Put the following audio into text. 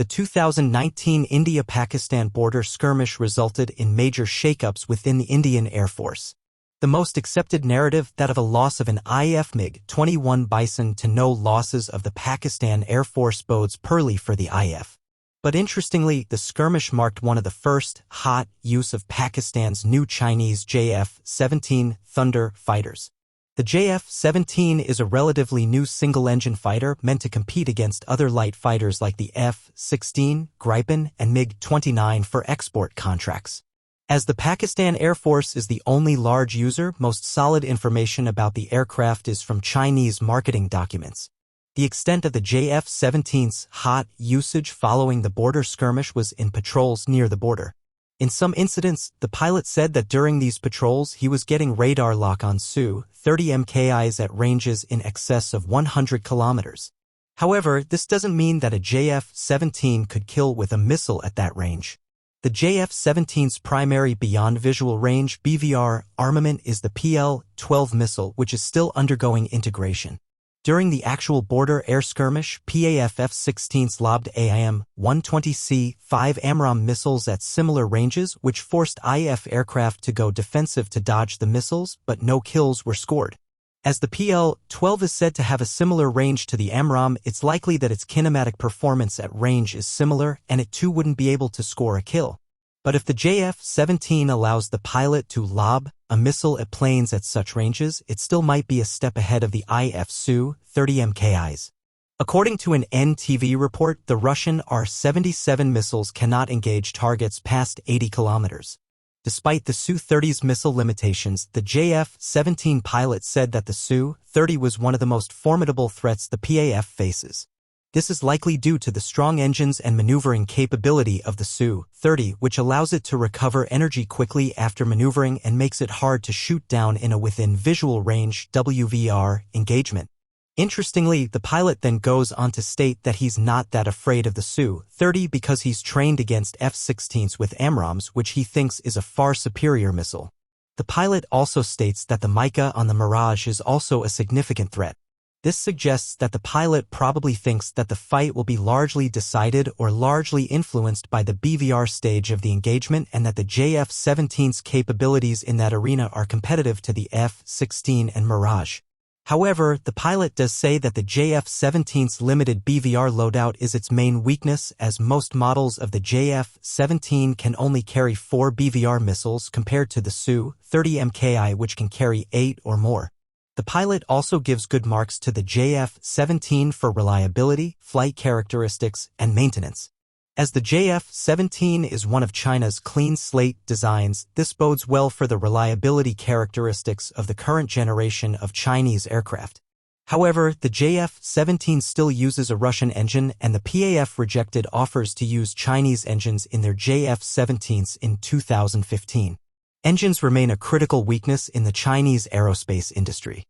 The 2019 India-Pakistan border skirmish resulted in major shakeups within the Indian Air Force. The most accepted narrative, that of a loss of an IAF MiG-21 Bison to no losses of the Pakistan Air Force, bodes poorly for the IAF. But interestingly, the skirmish marked one of the first hot use of Pakistan's new Chinese JF-17 Thunder fighters. The JF-17 is a relatively new single-engine fighter meant to compete against other light fighters like the F-16, Gripen, and MiG-29 for export contracts. As the Pakistan Air Force is the only large user, most solid information about the aircraft is from Chinese marketing documents. The extent of the JF-17's hot usage following the border skirmish was in patrols near the border. In some incidents, the pilot said that during these patrols he was getting radar lock on Su-30 MKIs at ranges in excess of 100 kilometers. However, this doesn't mean that a JF-17 could kill with a missile at that range. The JF-17's primary beyond visual range (BVR) armament is the PL-12 missile, which is still undergoing integration. During the actual border air skirmish, PAF F-16s lobbed AIM-120C-5 AMRAAM missiles at similar ranges, which forced IAF aircraft to go defensive to dodge the missiles, but no kills were scored. As the PL-12 is said to have a similar range to the AMRAAM, it's likely that its kinematic performance at range is similar, and it too wouldn't be able to score a kill. But if the JF-17 allows the pilot to lob a missile at planes at such ranges, it still might be a step ahead of the IAF Su-30 MKIs. According to an NTV report, the Russian R-77 missiles cannot engage targets past 80 kilometers. Despite the Su-30's missile limitations, the JF-17 pilot said that the Su-30 was one of the most formidable threats the PAF faces. This is likely due to the strong engines and maneuvering capability of the Su-30, which allows it to recover energy quickly after maneuvering and makes it hard to shoot down in a within visual range (WVR) engagement. Interestingly, the pilot then goes on to state that he's not that afraid of the Su-30 because he's trained against F-16s with AMRAAMs, which he thinks is a far superior missile. The pilot also states that the mica on the Mirage is also a significant threat. This suggests that the pilot probably thinks that the fight will be largely decided or largely influenced by the BVR stage of the engagement, and that the JF-17's capabilities in that arena are competitive to the F-16 and Mirage. However, the pilot does say that the JF-17's limited BVR loadout is its main weakness, as most models of the JF-17 can only carry 4 BVR missiles compared to the Su-30 MKI, which can carry 8 or more. The pilot also gives good marks to the JF-17 for reliability, flight characteristics, and maintenance. As the JF-17 is one of China's clean slate designs, this bodes well for the reliability characteristics of the current generation of Chinese aircraft. However, the JF-17 still uses a Russian engine, and the PAF rejected offers to use Chinese engines in their JF-17s in 2015. Engines remain a critical weakness in the Chinese aerospace industry.